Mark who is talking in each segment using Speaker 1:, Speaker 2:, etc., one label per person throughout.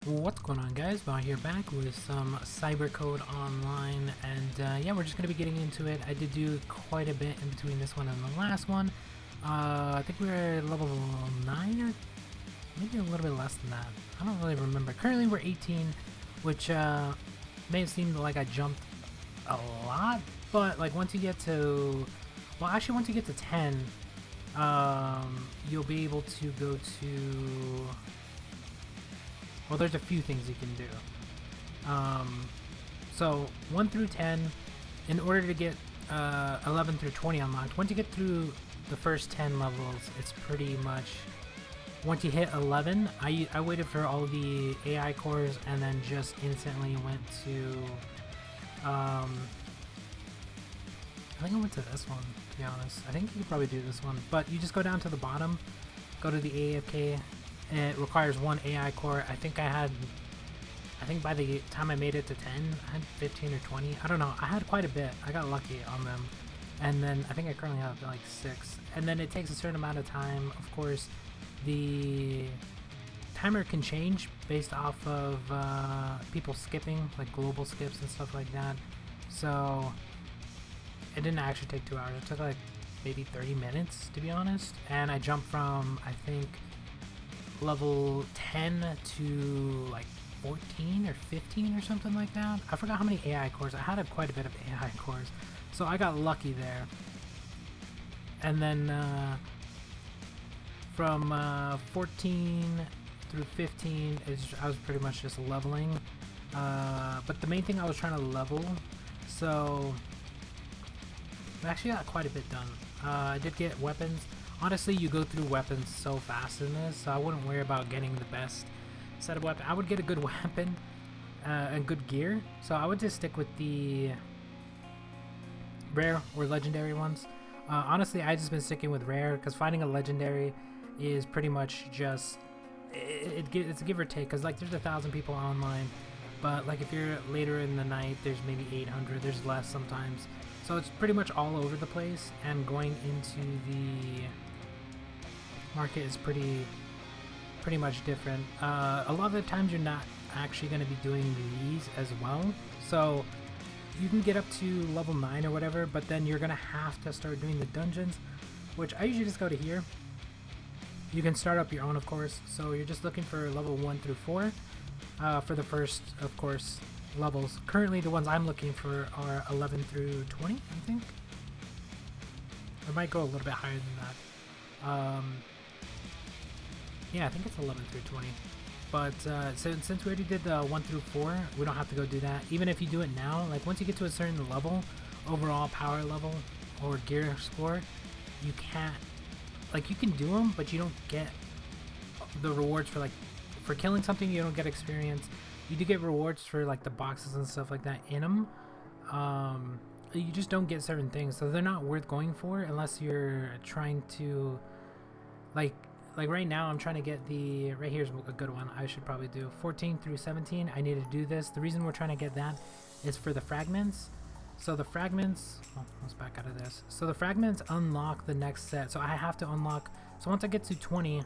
Speaker 1: What's going on, guys? Bao here, back with some CyberCode online, and yeah, we're just going to be getting into it. I did do quite a bit in between this one and the last one. I think we were at level 9 or maybe a little bit less than that. I don't really remember. Currently we're 18, which may seem like I jumped a lot, but like once you get to, well, actually once you get to 10, you'll be able to go to, well, there's a few things you can do. So 1 through 10, in order to get 11 through 20 unlocked, once you get through the first 10 levels, it's pretty much, once you hit 11, I waited for all the AI cores and then just instantly went to, I think I went to this one, to be honest. I think you could probably do this one, but you just go down to the bottom, go to the AFK. It requires 1 AI core. I think by the time I made it to 10, I had 15 or 20. I don't know. I had quite a bit. I got lucky on them. And then I think I currently have like 6. And then it takes a certain amount of time. Of course, the timer can change based off of people skipping, like global skips and stuff like that. So it didn't actually take 2 hours. It took like maybe 30 minutes, to be honest. And I jumped from, I think, level 10 to like 14 or 15 or something like that. I forgot how many AI cores. I had quite a bit of AI cores, so I got lucky there. And then from 14 through 15 I was pretty much just leveling, but the main thing I was trying to level, so I actually got quite a bit done. I did get weapons. Honestly, you go through weapons so fast in this, so I wouldn't worry about getting the best set of weapons. I would get a good weapon and good gear, so I would just stick with the rare or legendary ones. Honestly, I just been sticking with rare because finding a legendary is pretty much just it's a give or take, because like there's 1,000 people online, but like if you're later in the night, there's maybe 800. There's less sometimes, so it's pretty much all over the place. And going into the market is pretty much different. A lot of the times you're not actually going to be doing these as well, so you can get up to level 9 or whatever, but then you're going to have to start doing the dungeons, which I usually just go to here. You can start up your own, of course, so you're just looking for level 1 through 4 for the first, of course, levels. Currently the ones I'm looking for are 11 through 20, I think. It might go a little bit higher than that. Yeah, I think it's 11 through 20. But since we already did the 1 through 4, we don't have to go do that. Even if you do it now, like once you get to a certain level, overall power level or gear score, you can't, like you can do them, but you don't get the rewards for like, for killing something. You don't get experience. You do get rewards for like the boxes and stuff like that in them. You just don't get certain things, so they're not worth going for unless you're trying to like right now I'm trying to get the, right here's a good one I should probably do, 14 through 17. I need to do this. The reason we're trying to get that is for the fragments. So the fragments, oh, let's back out of this. So the fragments unlock the next set, so I have to unlock, so once I get to 20,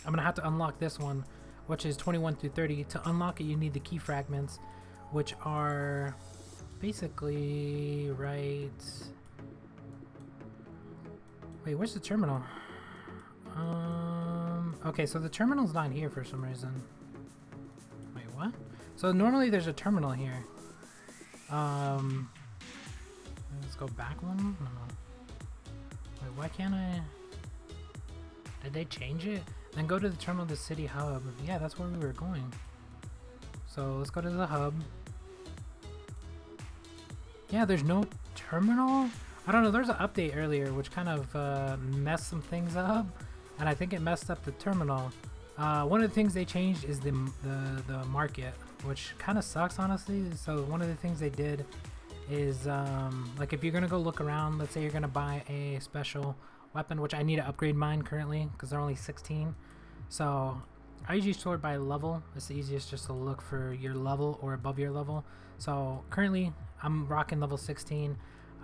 Speaker 1: I'm gonna have to unlock this one, which is 21 through 30. To unlock it, you need the key fragments, which are basically right, wait, where's the terminal? Okay, so the terminal's not here for some reason. Wait, what? So normally there's a terminal here. Let's go back one. No. Wait, why can't I? Did they change it? Then go to the terminal, the city hub. Yeah, that's where we were going. So let's go to the hub. Yeah, there's no terminal. I don't know. There's an update earlier which kind of messed some things up, and I think it messed up the terminal. One of the things they changed is the market, which kind of sucks, honestly. So one of the things they did is like if you're gonna go look around, let's say you're gonna buy a special weapon, which I need to upgrade mine currently because they're only 16. So I usually sort by level. It's the easiest just to look for your level or above your level. So currently I'm rocking level 16.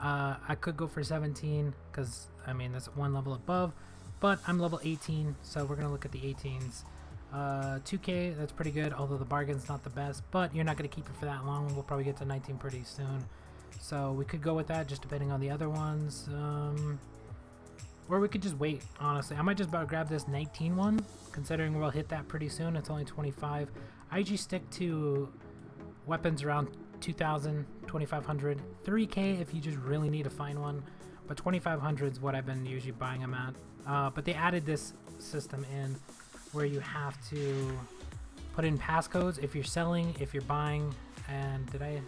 Speaker 1: I could go for 17 because I mean that's one level above, but I'm level 18, so we're gonna look at the 18s. 2K, that's pretty good, although the bargain's not the best, but you're not going to keep it for that long. We'll probably get to 19 pretty soon. So we could go with that, just depending on the other ones. Or we could just wait, honestly. I might just grab this 19 one, considering we'll hit that pretty soon. It's only 25. I usually stick to weapons around 2,000, 2,500, 3K if you just really need to find one. But 2,500 is what I've been usually buying them at. But they added this system in where you have to put in passcodes if you're selling, if you're buying, and okay,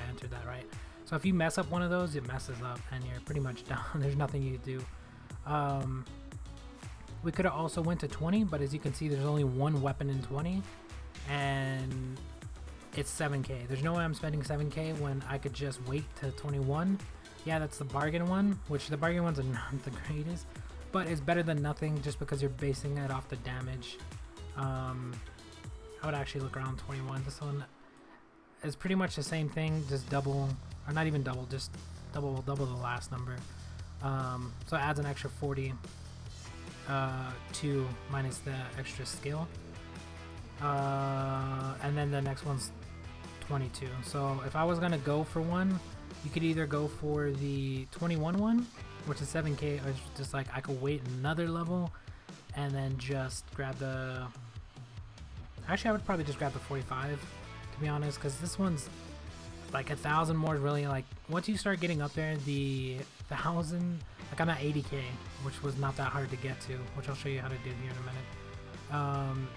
Speaker 1: I entered that right. So if you mess up one of those, it messes up and you're pretty much done. There's nothing you can do. We could have also went to 20, but as you can see, there's only one weapon in 20, and it's 7K. There's no way I'm spending 7K when I could just wait to 21. Yeah, that's the bargain one, which the bargain ones are not the greatest, but it's better than nothing just because you're basing it off the damage. I would actually look around 21. This one is pretty much the same thing, just double, or not even double, just double the last number. So it adds an extra 40 to minus the extra skill. And then the next one's 22. So if I was gonna go for one, you could either go for the 21 one, which is 7K, or just like I could wait another level and then just grab the... Actually, I would probably just grab the 45, to be honest, because this one's like 1,000 more is really like... Once you start getting up there, the 1,000... Like I'm at 80K, which was not that hard to get to, which I'll show you how to do here in a minute.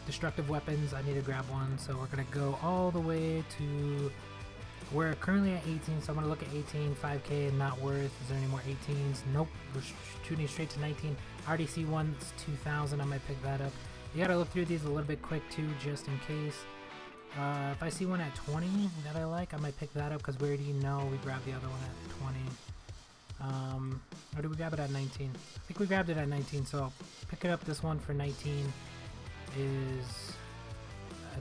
Speaker 1: Destructive weapons, I need to grab one, so we're gonna go all the way to... We're currently at 18, so I'm gonna look at 18, 5K, not worth. Is there any more 18s? Nope, we're shooting straight to 19. I already see one, it's 2,000, I might pick that up. You gotta look through these a little bit quick too, just in case. If I see one at 20 that I like, I might pick that up because we already know we grabbed the other one at 20. Or did we grab it at 19? I think we grabbed it at 19, so picking up this one for 19 is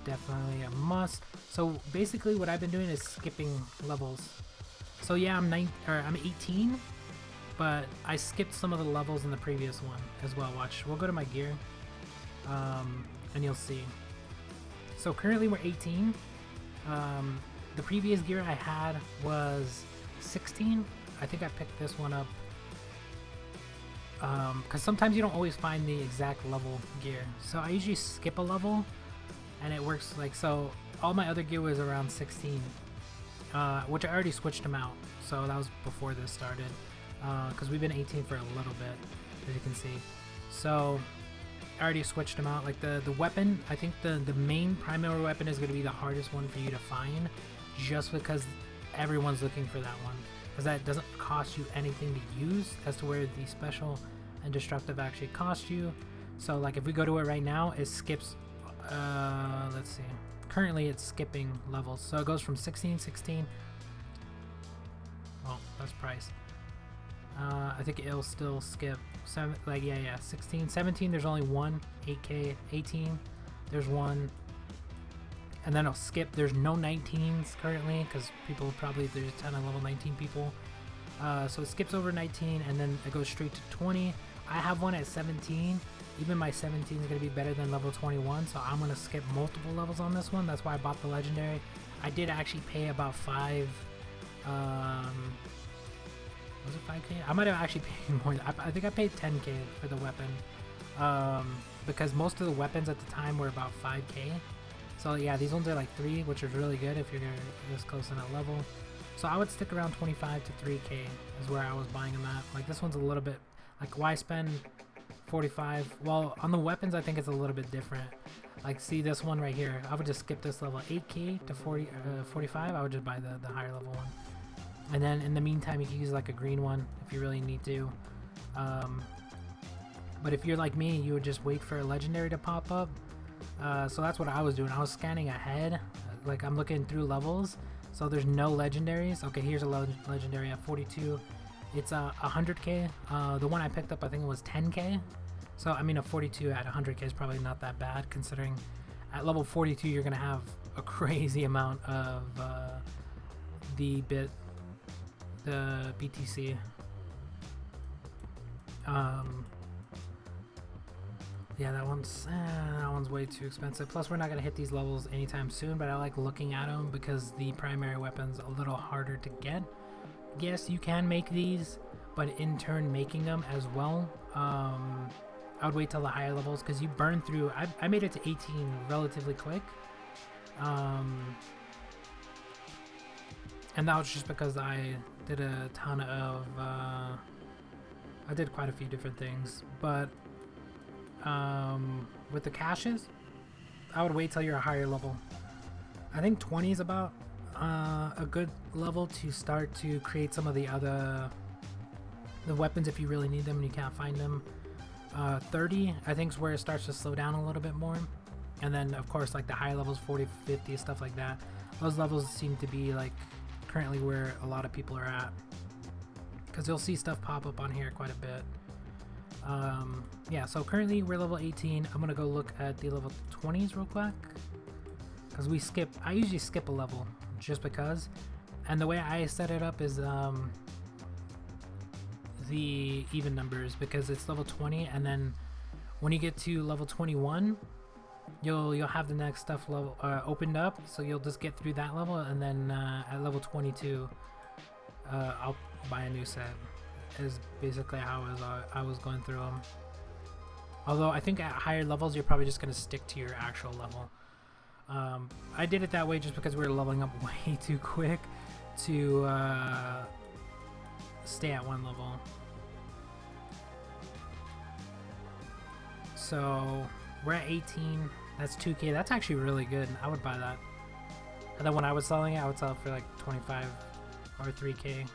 Speaker 1: definitely a must. So basically what I've been doing is skipping levels. So yeah, I'm 18, but I skipped some of the levels in the previous one as well. Watch, we'll go to my gear, and you'll see. So currently we're 18. The previous gear I had was 16. I think I picked this one up because sometimes you don't always find the exact level gear. So I usually skip a level and it works like so. All my other gear was around 16, which I already switched them out. So that was before this started because we've been 18 for a little bit, as you can see. So I already switched them out. Like the weapon, I think the main primary weapon is going to be the hardest one for you to find, just because everyone's looking for that one, because that doesn't cost you anything to use, as to where the special and destructive actually cost you. So like if we go to it right now, it skips, let's see, currently it's skipping levels, so it goes from 16. Well, that's price. I think it'll still skip 16, 17, there's only one. 8K, 18, there's one, and then it'll skip. There's no 19s currently because there's a ton of level 19 people, so it skips over 19 and then it goes straight to 20. I have one at 17. Even my 17 is going to be better than level 21, so I'm going to skip multiple levels on this one. That's why I bought the legendary. I did actually pay about 5, was it 5K? I might have actually paid more. I think I paid 10K for the weapon, because most of the weapons at the time were about 5K. So yeah, these ones are like 3, which is really good if you're this close in that level. So I would stick around 25 to 3K is where I was buying them at. Like this one's a little bit, like why spend 45? Well, on the weapons I think it's a little bit different. Like see this one right here, I would just skip this level. 8K to 45, I would just buy the higher level one. And then in the meantime you can use like a green one if you really need to. But if you're like me, you would just wait for a legendary to pop up. So that's what I was doing. I was scanning ahead, like I'm looking through levels. So there's no legendaries. Okay, here's a legendary at 42. It's 100K. The one I picked up, I think it was 10K. So I mean, a 42 at 100K is probably not that bad, considering at level 42 you're gonna have a crazy amount of the BTC. Yeah, that one's way too expensive. Plus, we're not gonna hit these levels anytime soon. But I like looking at them because the primary weapon's a little harder to get. Yes, you can make these, but in turn making them as well. I would wait till the higher levels because you burn through. I made it to 18 relatively quick. And that was just because I did a ton of, I did quite a few different things. But with the caches, I would wait till you're a higher level. I think 20 is about a good level to start to create some of the weapons if you really need them and you can't find them. 30 I think is where it starts to slow down a little bit more, and then of course like the high levels, 40, 50, stuff like that. Those levels seem to be like currently where a lot of people are at, because you'll see stuff pop up on here quite a bit. Yeah, so currently we're level 18. I'm gonna go look at the level 20s real quick, because I usually skip a level just because, and the way I set it up is the even numbers, because it's level 20, and then when you get to level 21 you'll have the next stuff level opened up, so you'll just get through that level, and then at level 22 I'll buy a new set, is basically how I was going through them. Although I think at higher levels you're probably just going to stick to your actual level. I did it that way just because we were leveling up way too quick to stay at one level. So we're at 18. That's 2k. That's actually really good. I would buy that. And then when I was selling it, I would sell it for like 25 or 3k.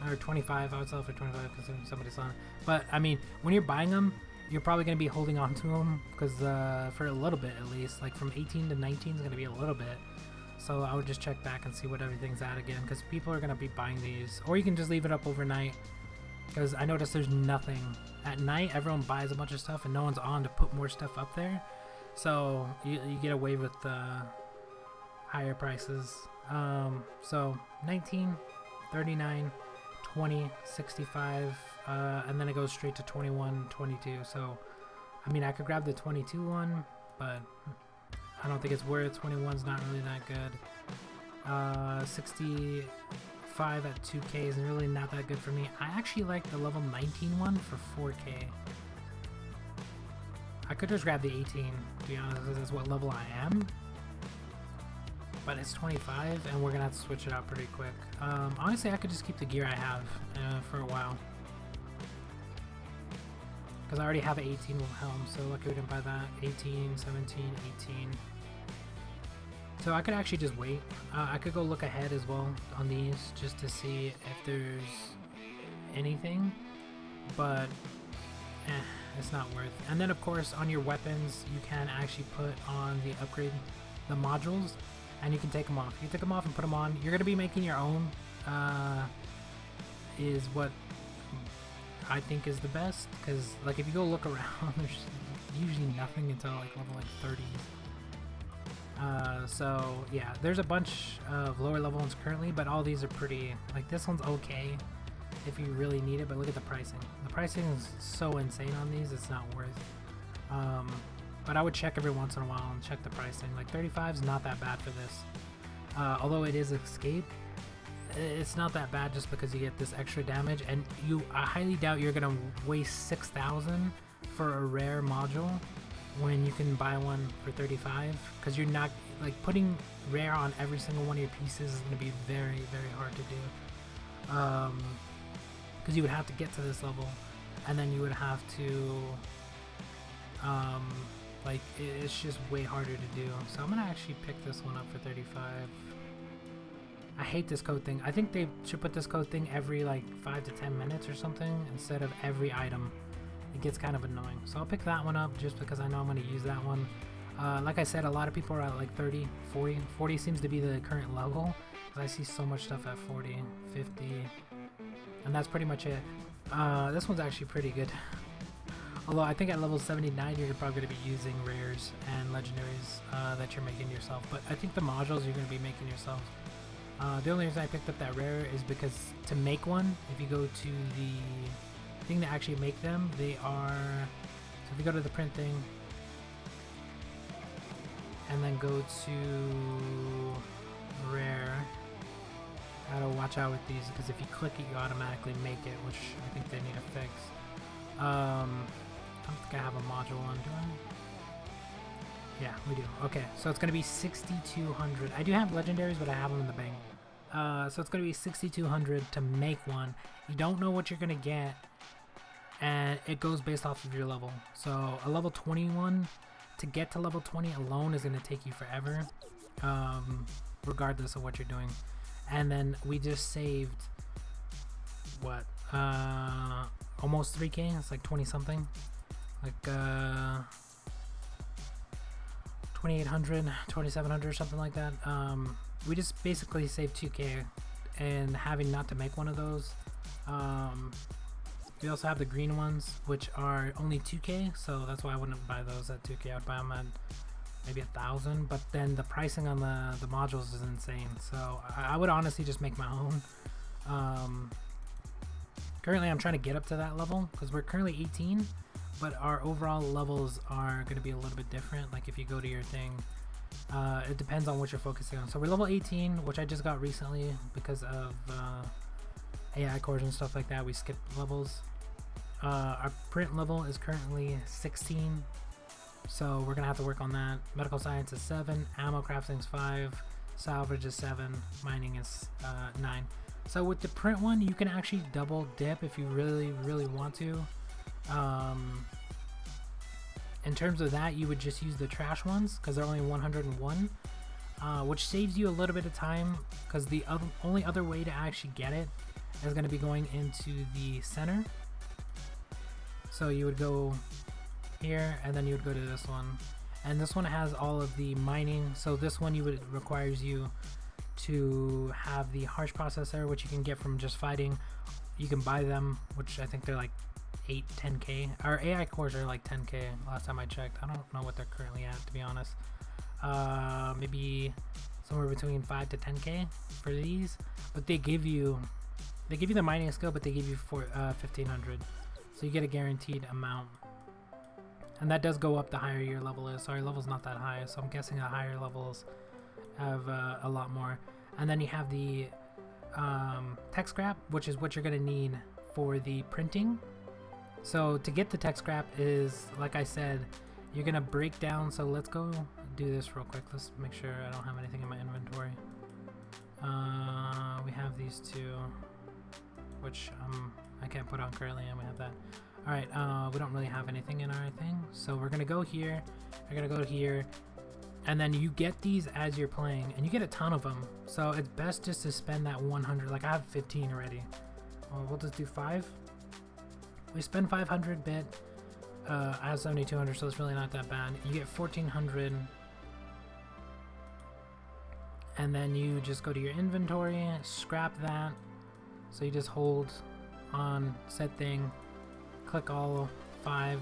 Speaker 1: Or 25. I would sell it for 25 because somebody's selling it. But I mean, when you're buying them, you're probably going to be holding on to them because for a little bit at least. Like from 18 to 19 is going to be a little bit. So I would just check back and see what everything's at again, because people are going to be buying these. Or you can just leave it up overnight, because I noticed there's nothing. At night, everyone buys a bunch of stuff and no one's on to put more stuff up there. So you get away with higher prices. So 19, 39, 20, 65, and then it goes straight to 21, 22. So, I mean, I could grab the 22 one, but I don't think it's worth. 21's not really that good. 65 at 2k is really not that good for me. I actually like the level 19 one for 4k. I could just grab the 18, to be honest, because that's what level I am. But it's 25, and we're gonna have to switch it out pretty quick. Honestly, I could just keep the gear I have for a while, because I already have an 18 helm, so lucky we didn't buy that. 18, 17, 18. So I could actually just wait. I could go look ahead as well on these just to see if there's anything, but it's not worth. And then of course on your weapons you can actually put on the upgrade, the modules, and you can take them off. You take them off and put them on. You're going to be making your own, is what I think is the best, because like if you go look around, there's usually nothing until like level like 30s. So yeah, there's a bunch of lower level ones currently, but all these are pretty, like this one's okay if you really need it, but look at the pricing. The pricing is so insane on these, it's not worth. But I would check every once in a while and check the pricing. Like 35 is not that bad for this. Although it is escape, it's not that bad just because you get this extra damage, and I highly doubt you're gonna waste 6,000 for a rare module when you can buy one for 35, because you're not, like, putting rare on every single one of your pieces is going to be very, very hard to do, because you would have to get to this level, and then you would have to like, it's just way harder to do. So I'm gonna actually pick this one up for 35. I hate this code thing. I think they should put this code thing every like 5 to 10 minutes or something instead of every item. It gets kind of annoying. So I'll pick that one up just because I know I'm going to use that one. Like I said, a lot of people are at like 30, 40. 40 seems to be the current level, because I see so much stuff at 40, 50, and that's pretty much it. This one's actually pretty good. Although I think at level 79 you're probably going to be using rares and legendaries that you're making yourself. But I think the modules you're going to be making yourself. The only reason I picked up that rare is because to make one, if you go to the thing to actually make them, they are So if you go to the print thing, and then go to rare, gotta watch out with these because if you click it, you automatically make it, which I think they need to fix. I don't think I have a module on, do I? Yeah, we do. Okay, so it's gonna be 6,200. I do have legendaries, but I have them in the bank. So it's gonna be 6,200 to make one. You don't know what you're gonna get, and it goes based off of your level. So a level 21, to get to level 20 alone is gonna take you forever, regardless of what you're doing. And then we just saved what? Almost 3K. It's like 20 something, like 2,800, 2,700, something like that. We just basically saved 2K, and having not to make one of those. We also have the green ones, which are only 2K, so that's why I wouldn't buy those at 2K. I'd buy them at maybe 1,000, but then the pricing on the modules is insane. So I would honestly just make my own. Currently, I'm trying to get up to that level because we're currently 18, but our overall levels are going to be a little bit different. Like if you go to your thing, it depends on what you're focusing on. So we're level 18, which I just got recently because of AI cores and stuff like that. We skipped levels. Our print level is currently 16, so we're gonna have to work on that. Medical science is 7, ammo crafting is 5, salvage is 7, mining is 9. So with the print one, you can actually double dip if you really want to. In terms of that, you would just use the trash ones because they're only 101, which saves you a little bit of time because the only other way to actually get it is going to be going into the center. So you would go here and then you would go to this one, and this one has all of the mining. So this one requires you to have the harsh processor, which you can get from just fighting. You can buy them, which I think they're like 10K. Our AI cores are like 10K last time I checked. I don't know what they're currently at, to be honest. Maybe somewhere between 5 to 10K for these, but they give you the mining skill, but they give you 1,500, so you get a guaranteed amount, and that does go up the higher your level is. So our level's not that high, so I'm guessing the higher levels have a lot more. And then you have the tech scrap, which is what you're going to need for the printing. So to get the tech scrap is, like I said, you're going to break down. So let's go do this real quick. Let's make sure I don't have anything in my inventory. We have these two, which I can't put on currently, and we have that. Alright, we don't really have anything in our thing, so we're gonna go here, we're gonna go here, and then you get these as you're playing, and you get a ton of them, so it's best just to spend that 100. Like I have 15 already. We'll just do 5. We spend 500 bit. I have 7,200, so it's really not that bad. You get 1,400, and then you just go to your inventory, scrap that. So you just hold on set thing, click all 5,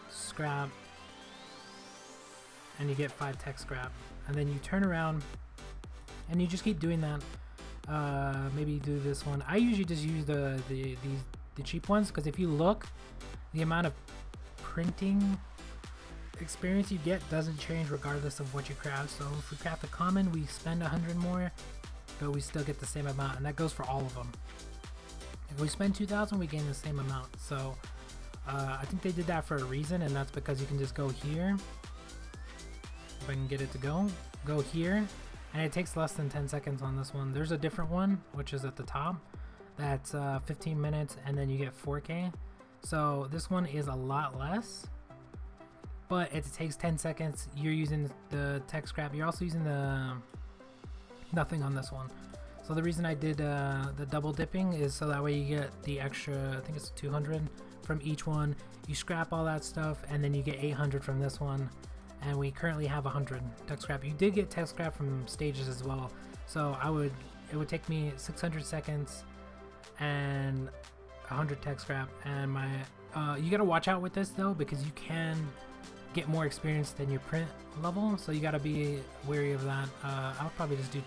Speaker 1: scrap, and you get 5 tech scrap. And then you turn around and you just keep doing that. Maybe do this one. I usually just use the cheap ones, because if you look, the amount of printing experience you get doesn't change regardless of what you craft. So if we craft a common, we spend 100 more, but we still get the same amount, and that goes for all of them. If we spend 2,000, we gain the same amount. So I think they did that for a reason, and that's because you can just go here. If I can get it to go here, and it takes less than 10 seconds on this one. There's a different one, which is at the top. That's 15 minutes, and then you get 4K. So this one is a lot less, but it takes 10 seconds. You're using the tech scrap. You're also using the nothing on this one. So the reason I did the double dipping is so that way you get the extra, I think it's 200 from each one. You scrap all that stuff, and then you get 800 from this one. And we currently have 100 tech scrap. You did get tech scrap from stages as well. So it would take me 600 seconds and 100 tech scrap. And my you gotta watch out with this though, because you can get more experience than your print level. So you gotta be wary of that. I would probably just do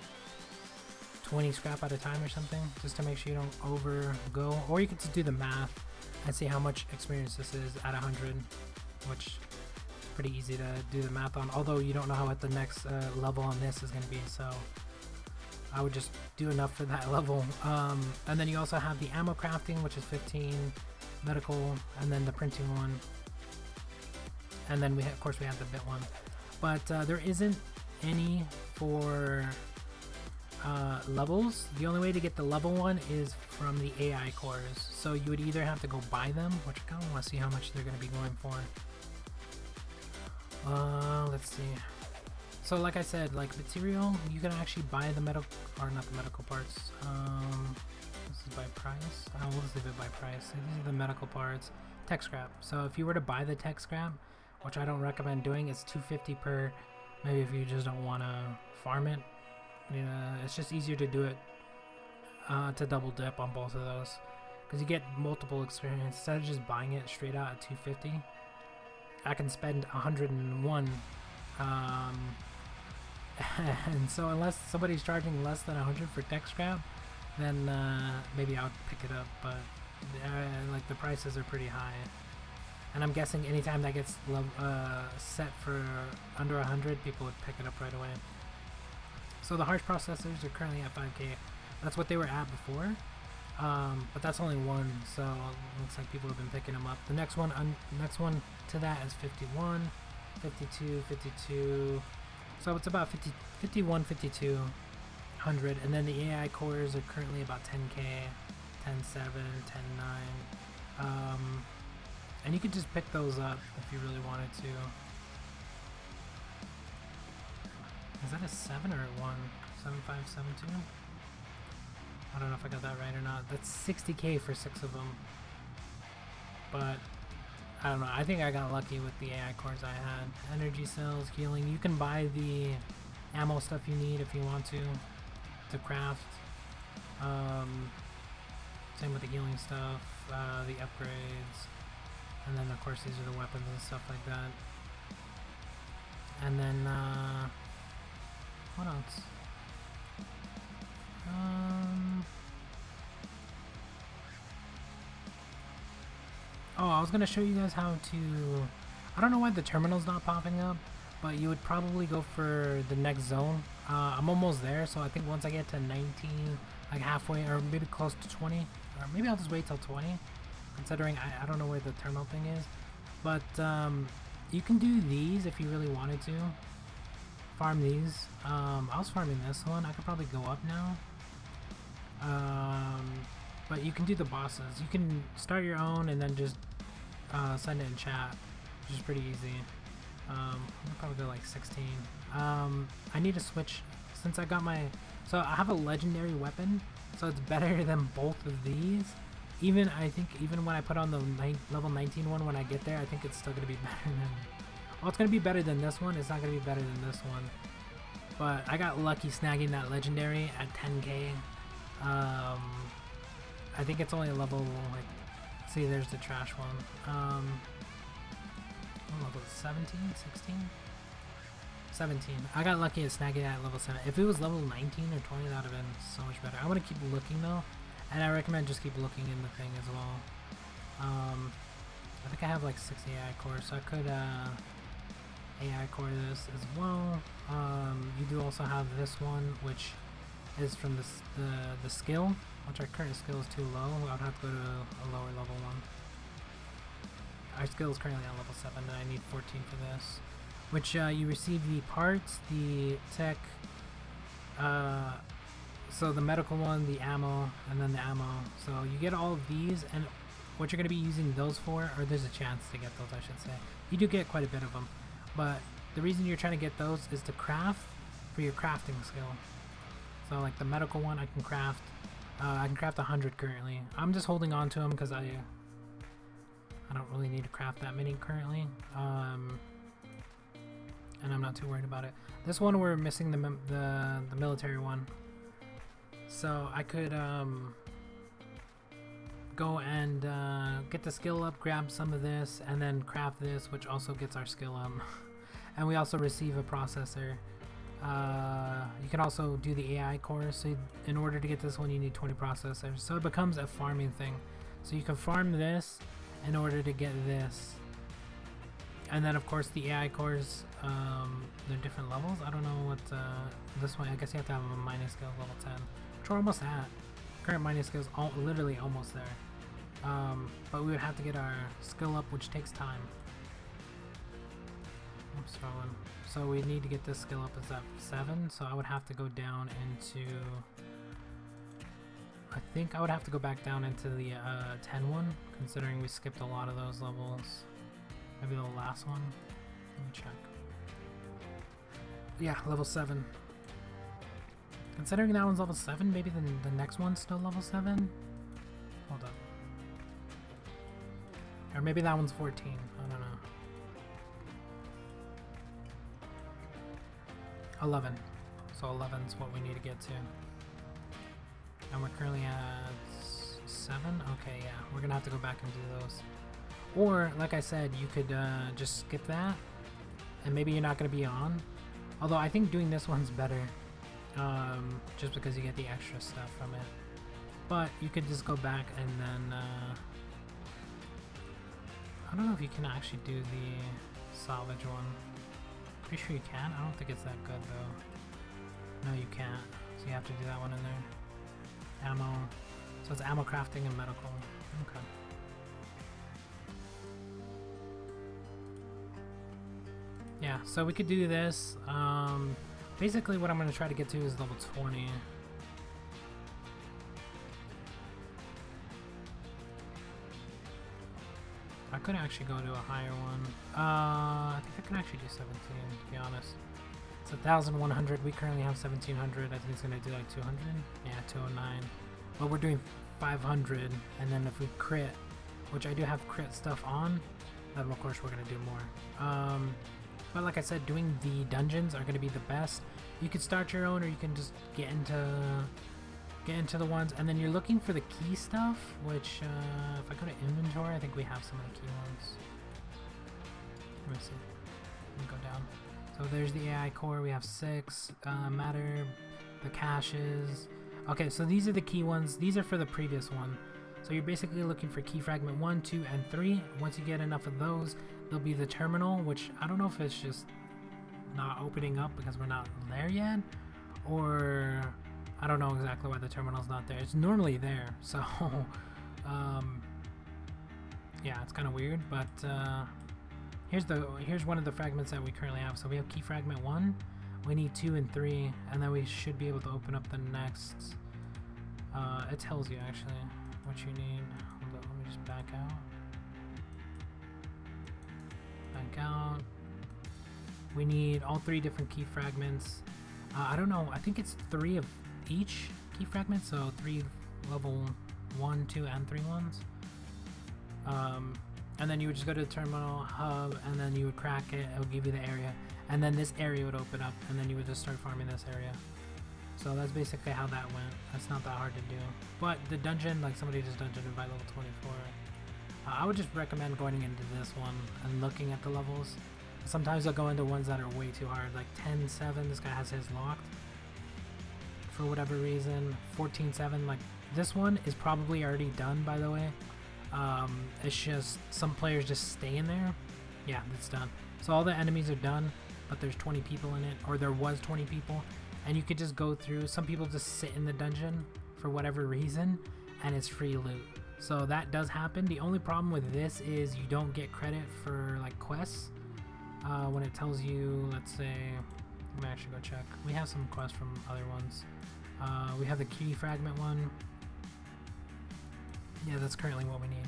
Speaker 1: 20 scrap at a time or something, just to make sure you don't over go. Or you can just do the math and see how much experience this is at 100. which pretty easy to do the math on, although you don't know what the next level on this is going to be, so I would just do enough for that level. And then you also have the ammo crafting, which is 15, medical, and then the printing one, and then of course we have the bit one, but there isn't any for levels. The only way to get the level one is from the AI cores, so you would either have to go buy them, which I kind of want to see how much they're going to be going for. Let's see. So like I said, like material, you can actually buy the medical, or not the medical parts. This is by price. We'll just leave it by price. So these are the medical parts. Tech scrap. So if you were to buy the tech scrap, which I don't recommend doing, it's $2.50 per. Maybe if you just don't want to farm it, it's just easier to do it to double dip on both of those, because you get multiple experience instead of just buying it straight out at $2.50. I can spend 101, and so unless somebody's charging less than 100 for tech scrap, then maybe I'll pick it up. But like the prices are pretty high, and I'm guessing anytime that gets set for under 100, people would pick it up right away. So the harsh processors are currently at 5K. That's what they were at before, but that's only one, so it looks like people have been picking them up. The next one to that is 51, 52, 52. So it's about 50, 51, 52, 100, and then the AI cores are currently about 10K, 10.7, 10.9, and you could just pick those up if you really wanted to. Is that a 7 or a 1? 7572? I don't know if I got that right or not. That's 60K for 6 of them. But I don't know. I think I got lucky with the AI cores I had. Energy cells, healing. You can buy the ammo stuff you need if you want to craft. Same with the healing stuff, the upgrades, and then of course these are the weapons and stuff like that. And then what else? Oh, I was gonna show you guys how to. I don't know why the terminal's not popping up, but you would probably go for the next zone. I'm almost there, so I think once I get to 19, like halfway, or maybe close to 20, or maybe I'll just wait till 20, considering I don't know where the terminal thing is. But you can do these if you really wanted to. Farm these. I was farming this one. I could probably go up now. But you can do the bosses. You can start your own and then just send it in chat, which is pretty easy. I'll probably go like 16. I need to switch since I got my. So I have a legendary weapon, so it's better than both of these. I think even when I put on the level 19 one, when I get there, I think it's still gonna be better than. Well, it's gonna be better than this one. It's not gonna be better than this one. But I got lucky snagging that legendary at 10K. I think it's only a level, like, see, there's the trash one. Level 17, 16? 17. I got lucky at snagging at level 7. If it was level 19 or 20, that would have been so much better. I want to keep looking though, and I recommend just keep looking in the thing as well. I think I have like 6 AI cores, so I could AI core this as well. You do also have this one, which is from the skill, which our current skill is too low. I would have to go to a lower level one. Our skill is currently on level 7, and I need 14 for this. Which you receive the parts, the tech, so the medical one, the ammo, and then the ammo. So you get all of these, and what you're going to be using those for, or there's a chance to get those, I should say. You do get quite a bit of them, but the reason you're trying to get those is to craft for your crafting skill. So like the medical one, I can craft 100 currently. I'm just holding on to them because I don't really need to craft that many currently, and I'm not too worried about it. This one we're missing the military one, so I could go and get the skill up, grab some of this, and then craft this, which also gets our skill up. And we also receive a processor. You can also do the AI core, so in order to get this one you need 20 processors, so it becomes a farming thing. So you can farm this in order to get this, And then of course the AI cores, they're different levels. I don't know what this one. I guess you have to have a mining skill level 10, which we're almost at. Current mining skill is literally almost there. But we would have to get our skill up, which takes time. I'm scrolling. So we need to get this skill up. It's at 7. So I would have to go down into. I think I would have to go back down into the 10 one, considering we skipped a lot of those levels. Maybe the last one. Let me check. Yeah, level 7. Considering that one's level 7, maybe the next one's still level 7? Hold up. Or maybe that one's 14. I don't know. 11. So 11 is what we need to get to. And we're currently at 7? Okay, yeah. We're gonna have to go back and do those. Or, like I said, you could just skip that, and maybe you're not going to be on. Although I think doing this one's better, just because you get the extra stuff from it. But you could just go back and then, I don't know if you can actually do the salvage one. Pretty sure you can. I don't think it's that good though. No, you can't. So you have to do that one in there. Ammo. So it's ammo crafting and medical. Okay. Yeah, so we could do this. Basically what I'm going to try to get to is level 20. I could actually go to a higher one. I think I can actually do 17, to be honest. It's 1,100. We currently have 1,700. I think it's going to do like 200. Yeah, 209. But we're doing 500. And then if we crit, which I do have crit stuff on, then of course we're going to do more. But like I said, doing the dungeons are going to be the best. You could start your own, or you can just get into the ones, and then you're looking for the key stuff, which if I go to inventory, I think we have some of the key ones. Let me see. Let me go down. So there's the AI core. We have 6 matter, the caches. Okay, so these are the key ones. These are for the previous one. So you're basically looking for key fragment 1, 2, and 3. Once you get enough of those, there'll be the terminal, which I don't know if it's just not opening up because we're not there yet, or I don't know exactly why the terminal's not there. It's normally there, so yeah, it's kind of weird. But here's one of the fragments that we currently have. So we have key fragment 1. We need 2 and 3, and then we should be able to open up the next. It tells you actually what you need. Hold up, let me just back out. Back out. We need all 3 different key fragments. I don't know. I think it's 3 of each key fragment, so 3 level 1, 2, and 3 ones. And then you would just go to the terminal hub, and then you would crack it. It would give you the area, and then this area would open up, and then you would just start farming this area. So that's basically how that went. That's not that hard to do. But the dungeon, like somebody just dungeoned by level 24. I would just recommend going into this one and looking at the levels. Sometimes I'll go into ones that are way too hard, like 10-7. This guy has his locked for whatever reason. 14-7. Like this one is probably already done, by the way. It's just some players just stay in there. Yeah, it's done. So all the enemies are done, but there's 20 people in it, or there was 20 people. And you could just go through. Some people just sit in the dungeon for whatever reason, and it's free loot. So that does happen. The only problem with this is you don't get credit for like quests. When it tells you, let's say, let me actually go check. We have some quests from other ones. We have the key fragment one. Yeah, that's currently what we need.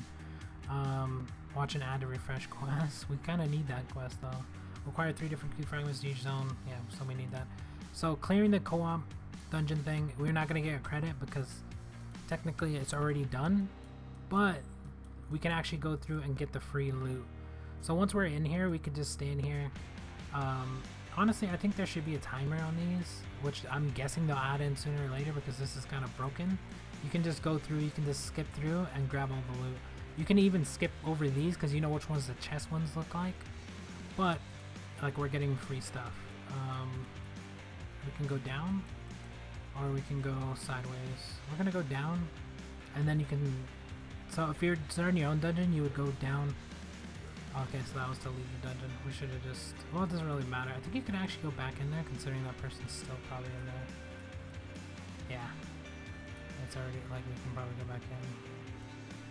Speaker 1: Watch an ad to refresh quests. We kind of need that quest though. Require 3 different key fragments to each zone. Yeah, so we need that. So clearing the co-op dungeon thing, we're not going to get credit because technically it's already done, but we can actually go through and get the free loot. So once we're in here, we could just stay in here. Honestly, I think there should be a timer on these, which I'm guessing they'll add in sooner or later because this is kind of broken. You can just go through, you can just skip through and grab all the loot. You can even skip over these because you know which ones the chest ones look like, but like we're getting free stuff. We can go down, or we can go sideways. We're gonna go down, and then you can. So if you're starting your own dungeon, you would go down Okay, so that was to leave the dungeon. We should have just... Well, it doesn't really matter. I think you could actually go back in there, considering that person's still probably in there. Yeah. It's already... Like, we can probably go back in.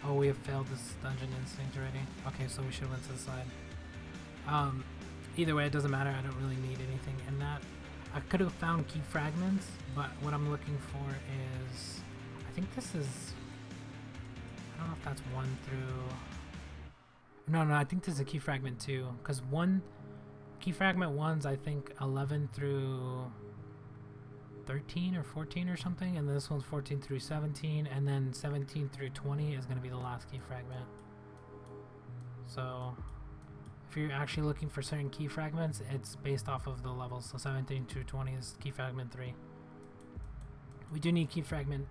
Speaker 1: Oh, we have failed this dungeon instinct already. Okay, so we should have went to the side. Either way, it doesn't matter. I don't really need anything in that. I could have found key fragments, but what I'm looking for is... I think this is... I don't know if that's 1 through... No, I think this is a key fragment 2, because key fragment 1's I think 11 through 13 or 14 or something, and this one's 14 through 17, and then 17 through 20 is going to be the last key fragment. So if you're actually looking for certain key fragments, it's based off of the levels. So 17 through 20 is key fragment 3. We do need key fragment,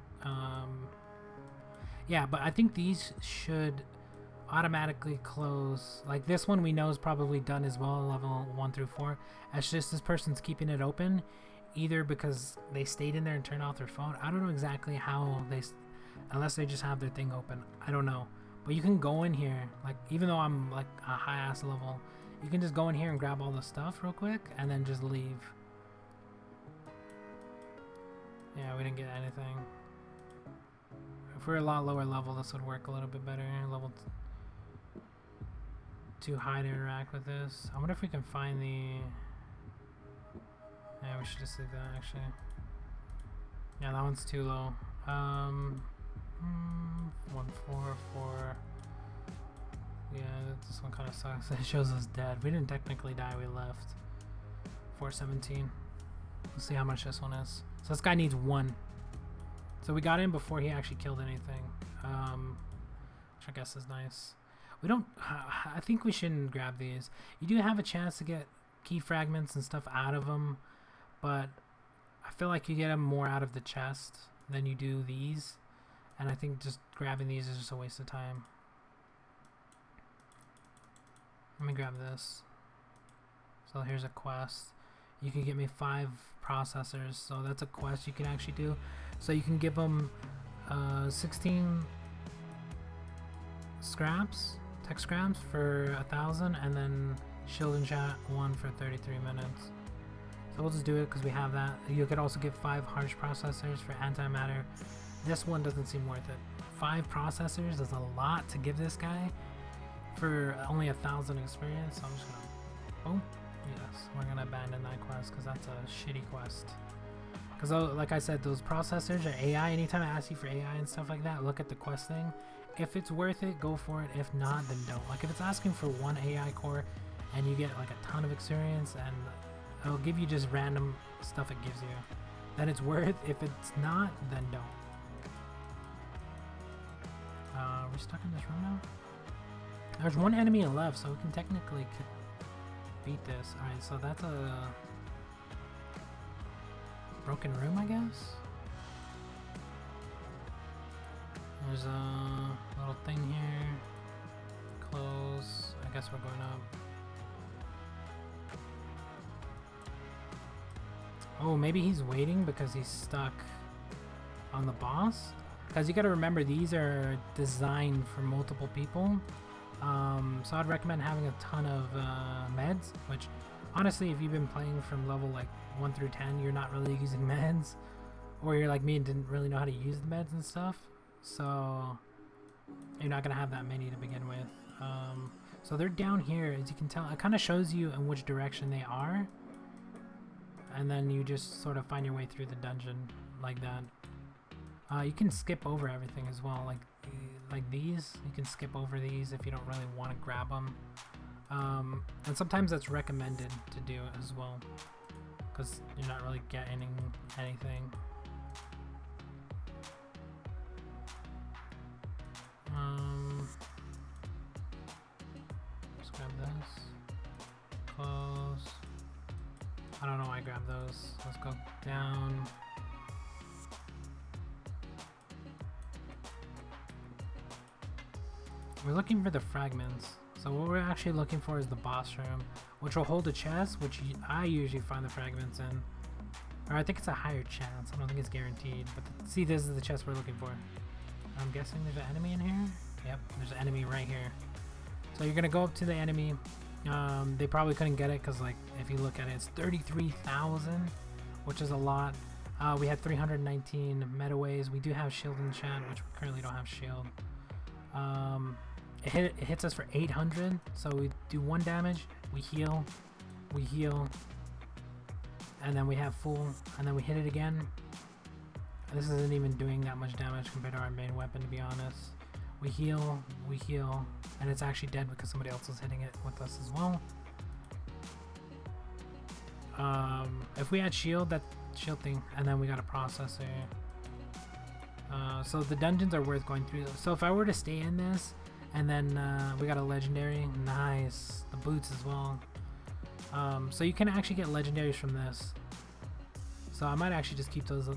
Speaker 1: yeah, but I think these should automatically close. Like this one we know is probably done as well, level 1 through 4. It's just this person's keeping it open, either because they stayed in there and turned off their phone. I don't know exactly how they, unless they just have their thing open. I don't know. But you can go in here, like even though I'm like a high ass level, you can just go in here and grab all the stuff real quick and then just leave. Yeah, we didn't get anything. If we're a lot lower level, this would work a little bit better. Level too high to interact with this. I wonder if we can find the... Yeah, we should just leave that actually. Yeah, that one's too low. 144. Yeah, this one kind of sucks. It shows us dead. We didn't technically die, we left. 417. Let's see how much this one is. So this guy needs 1. So we got in before he actually killed anything. Which I guess is nice. We don't... I think we shouldn't grab these. You do have a chance to get key fragments and stuff out of them, but I feel like you get them more out of the chest than you do these. And I think just grabbing these is just a waste of time. Let me grab this. So here's a quest. You can get me 5 processors, so that's a quest you can actually do. So you can give them 16 scraps, tech scraps for 1,000, and then shield and chat 1 for 33 minutes. So we'll just do it because we have that. You could also get 5 harsh processors for antimatter. This one doesn't seem worth it. 5 processors is a lot to give this guy for only 1,000 experience. So I'm just gonna, oh yes, we're gonna abandon that quest because that's a shitty quest. Because like I said, those processors are AI. Anytime I ask you for AI and stuff like that, look at the quest thing. If it's worth it, go for it. If not, then don't. Like if it's asking for 1 AI core and you get like a ton of experience and it'll give you just random stuff it gives you, then it's worth. If it's not, then don't. We're stuck in this room now? There's 1 enemy left, so we can technically beat this. Alright, so that's a broken room, I guess? There's a little thing here. Close. I guess we're going up. Oh, maybe he's waiting because he's stuck on the boss? Because you gotta remember, these are designed for multiple people. So I'd recommend having a ton of meds, which honestly, if you've been playing from level like 1 through 10, you're not really using meds. Or you're like me and didn't really know how to use the meds and stuff. So you're not gonna have that many to begin with. So they're down here, as you can tell. It kind of shows you in which direction they are. And then you just sort of find your way through the dungeon like that. You can skip over everything as well, like these. You can skip over these if you don't really want to grab them. And sometimes that's recommended to do as well, because you're not really getting anything. Just grab this. Close. I don't know why I grabbed those. Let's go down. We're looking for the fragments. So what we're actually looking for is the boss room, which will hold a chest, which I usually find the fragments in. Or I think it's a higher chance. I don't think it's guaranteed. But see, this is the chest we're looking for. I'm guessing there's an enemy in here? Yep, there's an enemy right here. So you're gonna go up to the enemy. They probably couldn't get it because, like, if you look at it, it's 33,000, which is a lot. We had 319 metaways. We do have shield in chat, which we currently don't have shield. It hits us for 800, so we do 1 damage, we heal, and then we have full, and then we hit it again. This isn't even doing that much damage compared to our main weapon, to be honest. We heal, and it's actually dead because somebody else was hitting it with us as well. If we had shield, that shield thing, and then we got a processor. So the dungeons are worth going through. So if I were to stay in this, and then we got a legendary, nice, the boots as well. So you can actually get legendaries from this. So I might actually just keep those,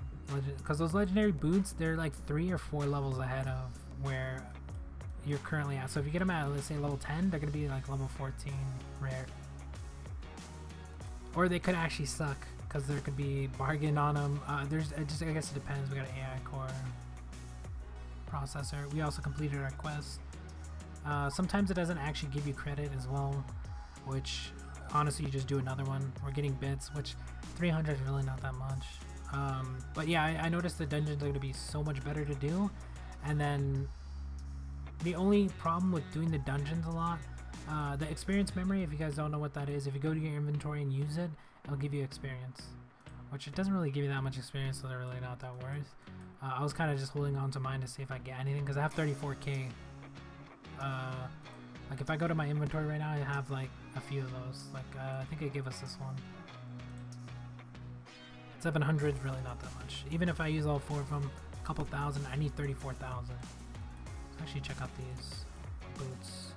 Speaker 1: because those legendary boots, they're like 3 or 4 levels ahead of where you're currently at. So if you get them at, let's say, level 10, they're gonna be like level 14 rare. Or they could actually suck, because there could be bargain on them. I guess it depends. We got an AI core processor. We also completed our quest. Sometimes it doesn't actually give you credit as well, which honestly you just do another one. We're getting bits, which 300 is really not that much. But yeah, I noticed the dungeons are going to be so much better to do. And then the only problem with doing the dungeons a lot, the experience memory, if you guys don't know what that is, if you go to your inventory and use it, it'll give you experience, which it doesn't really give you that much experience, so they're really not that worth. I was kind of just holding on to mine to see if I get anything, because I have 34k. Like if I go to my inventory right now, I have like a few of those. Like I think it gave us this one. 700 is really not that much. Even if I use all 4 of them, a couple thousand, I need 34,000. Let's actually check out these boots.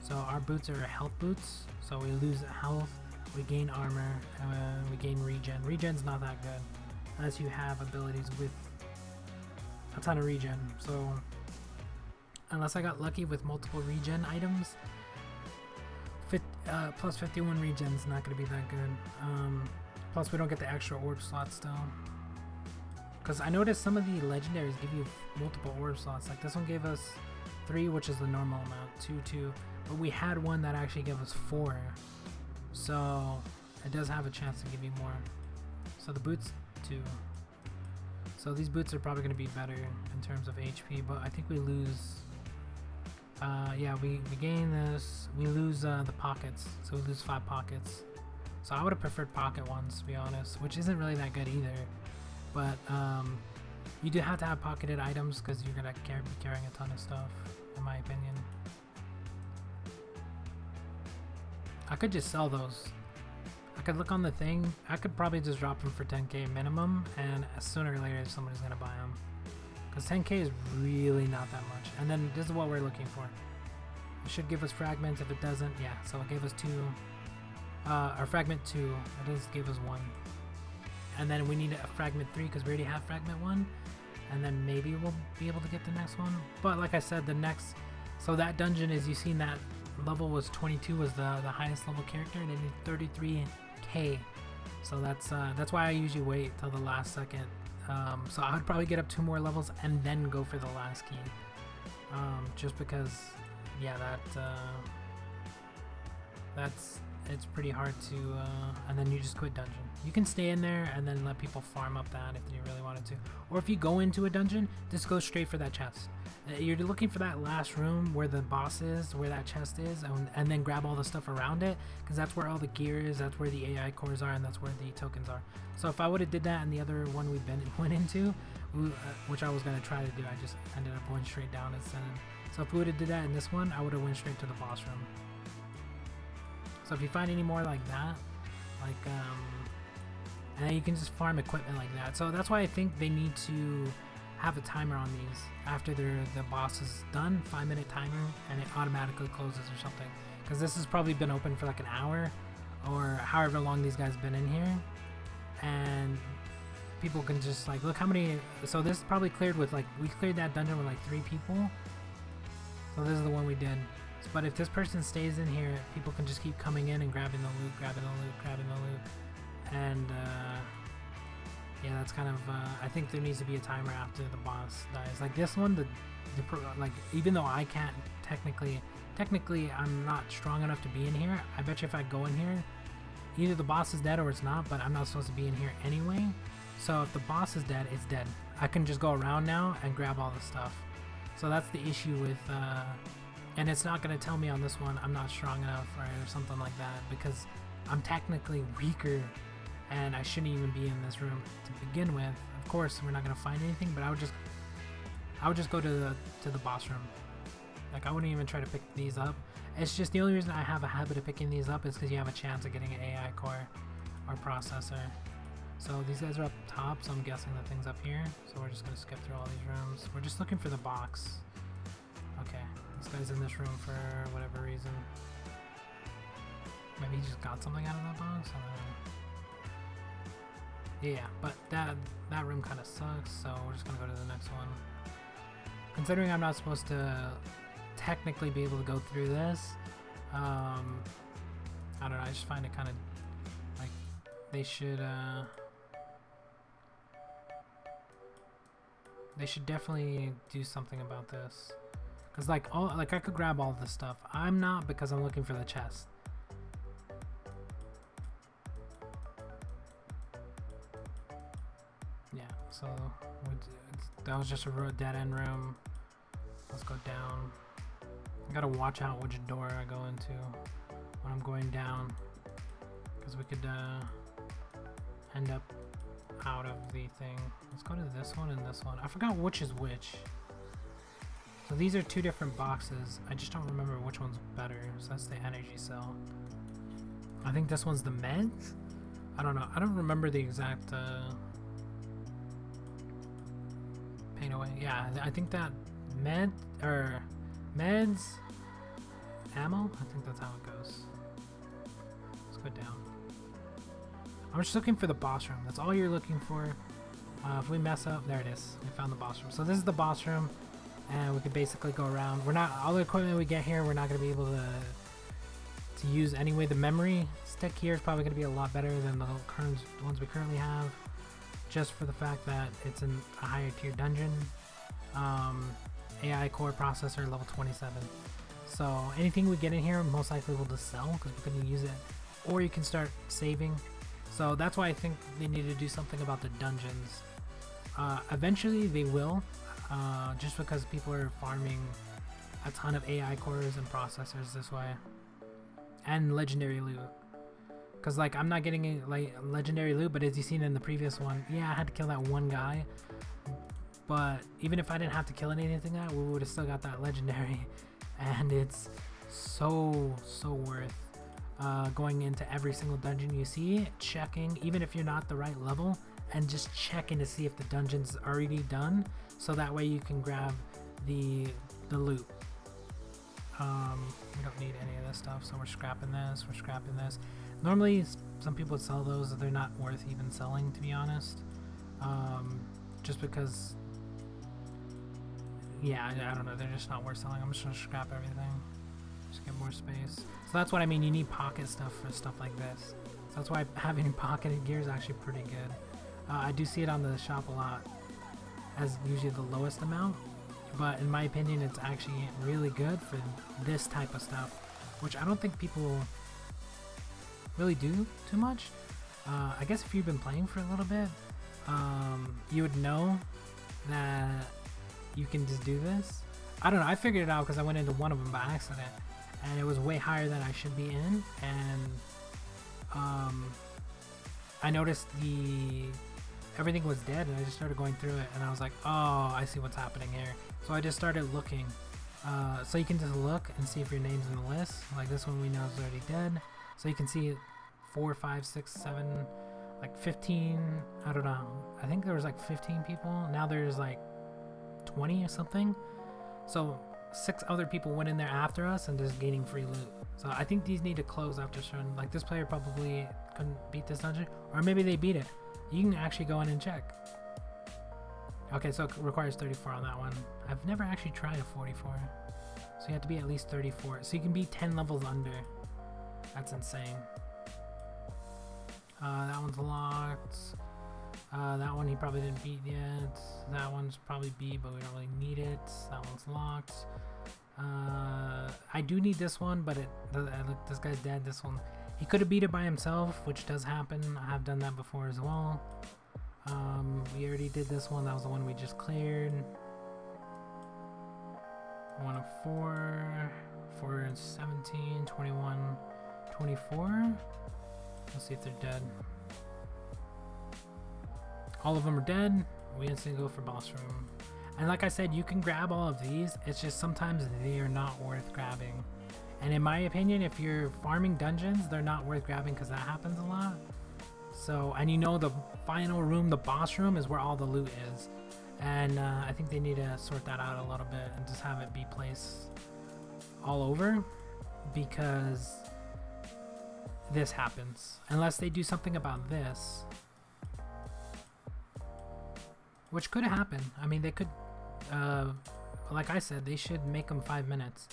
Speaker 1: So our boots are health boots, so we lose health, we gain armor, we gain regen. Regen's not that good unless you have abilities with a ton of regen. So unless I got lucky with multiple regen items, plus 51 regen's not going to be that good. Plus we don't get the extra orb slots still. Because I noticed some of the legendaries give you multiple orb slots. Like this one gave us 3, which is the normal amount, 2. But we had one that actually gave us 4. So it does have a chance to give you more. So the boots 2. So these boots are probably going to be better in terms of HP, but I think we lose. Yeah, we gain this. We lose the pockets, so we lose 5 pockets. So I would have preferred pocket ones, to be honest, which isn't really that good either. But you do have to have pocketed items because you're gonna be carrying a ton of stuff, in my opinion. I could just sell those. I could look on the thing. I could probably just drop them for 10k minimum, and sooner or later somebody's gonna buy them. Because 10k is really not that much. And then this is what we're looking for. It should give us fragments. If it doesn't, yeah. So it gave us 2. Our fragment 2. It just gave us 1. And then we need a fragment 3 because we already have fragment 1. And then maybe we'll be able to get the next one. But like I said, the next. So that dungeon is, you seen that level was 22 was the highest level character, and it needed 33k. So that's why I usually wait till the last second. So I would probably get up 2 more levels and then go for the last key. Just because, yeah, it's pretty hard to, and then you just quit dungeon. You can stay in there and then let people farm up that if you really wanted to. Or if you go into a dungeon, just go straight for that chest. You're looking for that last room where the boss is, where that chest is, and then grab all the stuff around it, because that's where all the gear is, that's where the AI cores are, and that's where the tokens are. So if I would have did that in the other one we went into, which I was going to try to do, I just ended up going straight down instead. So if we would have did that in this one, I would have went straight to the boss room. So if you find any more like that, like and then you can just farm equipment like that. So that's why I think they need to have a timer on these after the boss is done, 5-minute timer, and it automatically closes or something. Because this has probably been open for like an hour or however long these guys been in here, and people can just like look how many. So this probably cleared with like, we cleared that dungeon with like 3 people. So this is the one we did. But if this person stays in here, people can just keep coming in and grabbing the loot, and yeah, that's kind of I think there needs to be a timer after the boss dies. Like this one, like even though I can't technically I'm not strong enough to be in here. I bet you if I go in here, either the boss is dead or it's not, but I'm not supposed to be in here anyway. So if the boss is dead, it's dead. I can just go around now and grab all the stuff. So that's the issue with and it's not going to tell me on this one I'm not strong enough or something like that, because I'm technically weaker and I shouldn't even be in this room to begin with. Of course, we're not going to find anything, but I would just go to the boss room. Like, I wouldn't even try to pick these up. It's just the only reason I have a habit of picking these up is because you have a chance of getting an AI core or processor. So these guys are up top, so I'm guessing the thing's up here. So we're just going to skip through all these rooms. We're just looking for the box. Okay, this guy's in this room for whatever reason. Maybe he just got something out of that box? I don't know. Yeah, but that room kind of sucks, so we're just going to go to the next one. Considering I'm not supposed to technically be able to go through this, I don't know, I just find it kind of like they should definitely do something about this, because like I could grab all this stuff. I'm not, because I'm looking for the chest. Yeah, so that was just a dead end room. Let's go down. I gotta watch out which door I go into when I'm going down, because we could end up out of the thing. Let's go to this one and this one. I forgot which is which. So these are two different boxes. I just don't remember which one's better. So that's the energy cell. I think this one's the meds? I don't know. I don't remember the exact pain away. Yeah, I think that meds ammo, I think that's how it goes. Let's go down. I'm just looking for the boss room. That's all you're looking for. If we mess up, there it is. We found the boss room. So this is the boss room, and we could basically go around. We're not, all the equipment we get here, we're not going to be able to use anyway. The memory stick here is probably going to be a lot better than the current ones we currently have, just for the fact that it's in a higher tier dungeon. AI core processor level 27. So anything we get in here most likely will just sell, because we couldn't use it, or you can start saving. So that's why I think they need to do something about the dungeons. Eventually they will, just because people are farming a ton of AI cores and processors this way, and legendary loot. Because like I'm not getting any, like legendary loot, but as you seen in the previous one, yeah, I had to kill that one guy. But even if I didn't have to kill anything, that we would have still got that legendary, and it's so worth going into every single dungeon you see, checking, even if you're not the right level, and just checking to see if the dungeon's already done, so that way you can grab the loot. We don't need any of this stuff, so we're scrapping this. Normally some people would sell those, they're not worth even selling, to be honest, just because, yeah, I don't know, they're just not worth selling. I'm just gonna scrap everything, just get more space. So that's what I mean, you need pocket stuff for stuff like this. So that's why having pocketed gear is actually pretty good. I do see it on the shop a lot as usually the lowest amount, but in my opinion it's actually really good for this type of stuff, which I don't think people really do too much. I guess if you've been playing for a little bit, you would know that you can just do this. I don't know, I figured it out because I went into one of them by accident, and it was way higher than I should be in, and I noticed everything was dead, and I just started going through it, and I was like, oh, I see what's happening here. So I just started looking. So you can just look and see if your name's in the list. Like this one we know is already dead. So you can see 4, 5, 6, 7, like 15, I don't know. I think there was like 15 people. Now there's like 20 or something. So 6 other people went in there after us and just gaining free loot. So I think these need to close after certain, like this player probably couldn't beat this dungeon, or maybe they beat it. You can actually go in and check. Okay, so it requires 34 on that one. I've never actually tried a 44. So you have to be at least 34. So you can be 10 levels under. That's insane. That one's locked. That one he probably didn't beat yet. That one's probably B, but we don't really need it. That one's locked. I do need this one, but look, this guy's dead. This one, he could have beat it by himself, which does happen. I have done that before as well. We already did this one. That was the one we just cleared. 1 of 4, 4 and 17, 21, 24. Let's see if they're dead. All of them are dead. We instantly go for boss room. And like I said, you can grab all of these. It's just sometimes they are not worth grabbing. And in my opinion, if you're farming dungeons, they're not worth grabbing because that happens a lot. So, and you know the final room, the boss room, is where all the loot is. And I think they need to sort that out a little bit and just have it be placed all over, because this happens. Unless they do something about this, which could happen. I mean, they could, like I said, they should make them 5 minutes.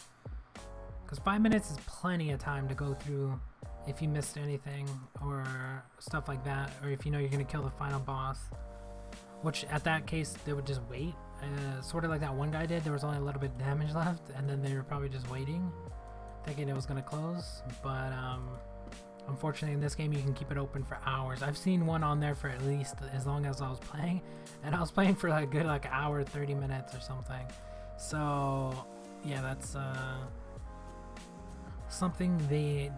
Speaker 1: Because 5 minutes is plenty of time to go through if you missed anything or stuff like that, or if you know you're going to kill the final boss. Which at that case, they would just wait. Sort of like that one guy did. There was only a little bit of damage left, and then they were probably just waiting, thinking it was going to close. But unfortunately, in this game, you can keep it open for hours. I've seen one on there for at least as long as I was playing, and I was playing for like a good like hour, 30 minutes or something. So yeah, that's something they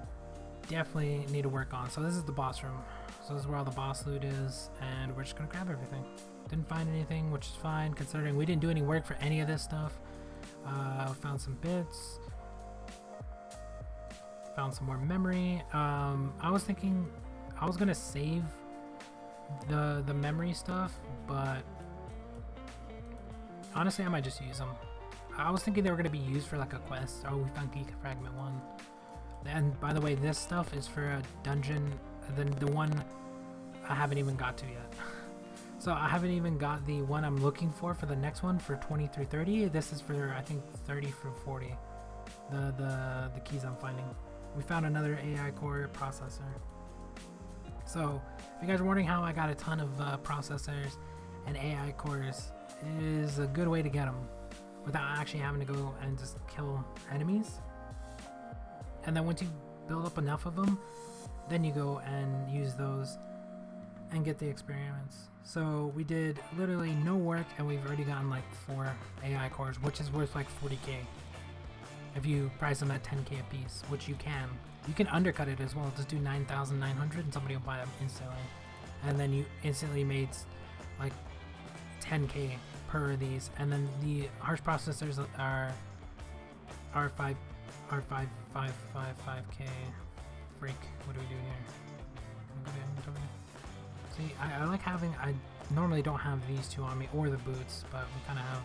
Speaker 1: definitely need to work on. So this is the boss room. So this is where all the boss loot is, and we're just gonna grab everything. Didn't find anything, which is fine considering we didn't do any work for any of this stuff. Found some bits. Found some more memory. I was thinking I was gonna save the memory stuff, but honestly I might just use them. I was thinking they were gonna be used for like a quest. Oh, we found Geek Fragment 1. And by the way, this stuff is for a dungeon, the one I haven't even got to yet. So I haven't even got the one I'm looking for the next one for 20 through 30. This is for I think 30 through 40. The keys I'm finding. We found another AI core processor. So if you guys are wondering how I got a ton of processors and AI cores, it is a good way to get them without actually having to go and just kill enemies. And then once you build up enough of them, then you go and use those and get the experiments. So we did literally no work, and we've already gotten like 4 AI cores, which is worth like 40k if you price them at 10k a piece, which you can. You can undercut it as well. Just do 9,900 and somebody will buy them instantly. And then you instantly made like 10k per of these. And then the harsh processors are R5 5k. Freak, what do we do here? See, I like having, I normally don't have these two on me or the boots, but we kind of have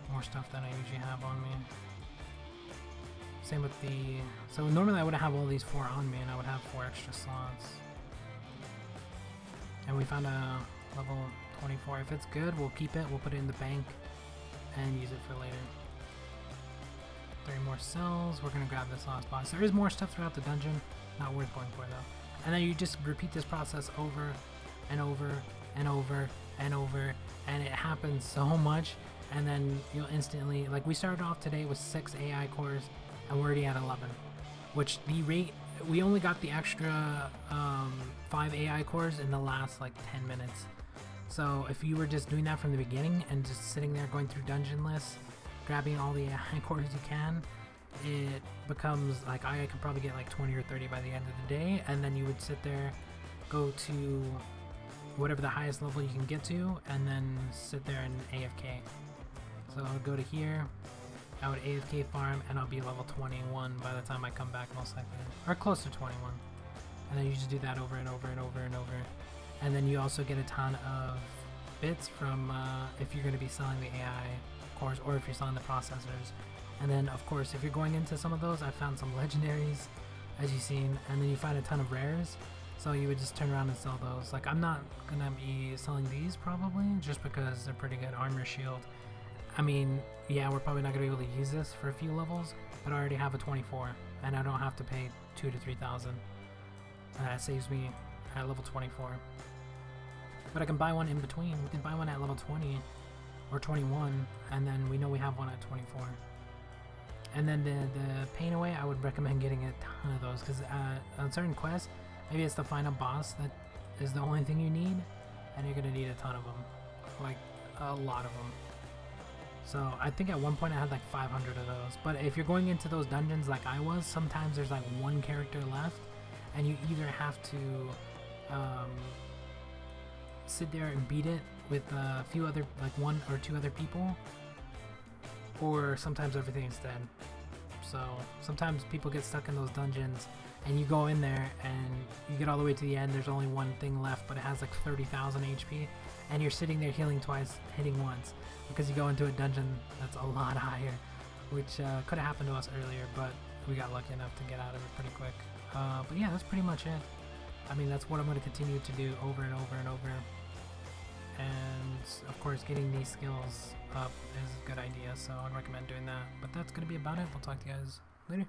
Speaker 1: more stuff than I usually have on me. Same with the, so normally I would have all these 4 on me and I would have 4 extra slots. And we found a level 24. If it's good, we'll keep it, we'll put it in the bank and use it for later. 3 more cells. We're gonna grab this last box. There is more stuff throughout the dungeon, not worth going for though. And then you just repeat this process over and over and over and over, and it happens so much. And then you'll instantly, like we started off today with 6 AI cores and we're already at 11, which the rate, we only got the extra 5 AI cores in the last like 10 minutes. So if you were just doing that from the beginning and just sitting there going through dungeon lists, grabbing all the AI cores you can, it becomes like I could probably get like 20 or 30 by the end of the day. And then you would sit there, go to whatever the highest level you can get to, and then sit there and AFK. So I would go to here, I would AFK farm, and I'll be level 21 by the time I come back, most likely, or close to 21. And then you just do that over and over and over and over. And then you also get a ton of bits from if you're going to be selling the AI cores or if you're selling the processors. And then of course if you're going into some of those, I found some legendaries as you've seen, and then you find a ton of rares, so you would just turn around and sell those. Like I'm not gonna be selling these probably just because they're pretty good. Armor shield, I mean, yeah, we're probably not gonna be able to use this for a few levels, but I already have a 24 and I don't have to pay 2,000 to 3,000. That saves me at level 24. But I can buy one in between. We can buy one at level 20 or 21, and then we know we have one at 24. And then the pain away, I would recommend getting a ton of those, because on certain quests, maybe it's the final boss that is the only thing you need, and you're gonna need a ton of them, like a lot of them. So I think at one point I had like 500 of those. But if you're going into those dungeons like I was, sometimes there's like one character left, and you either have to sit there and beat it with a few other, like 1 or 2 other people, or sometimes everything is dead. So sometimes people get stuck in those dungeons, and you go in there and you get all the way to the end, there's only one thing left, but it has like 30,000 HP, and you're sitting there healing twice, hitting once, because you go into a dungeon that's a lot higher, which could have happened to us earlier, but we got lucky enough to get out of it pretty quick. But yeah, that's pretty much it. I mean, that's what I'm going to continue to do over and over and over. And of course, getting these skills up is a good idea, so I'd recommend doing that. But that's going to be about it. We'll talk to you guys later.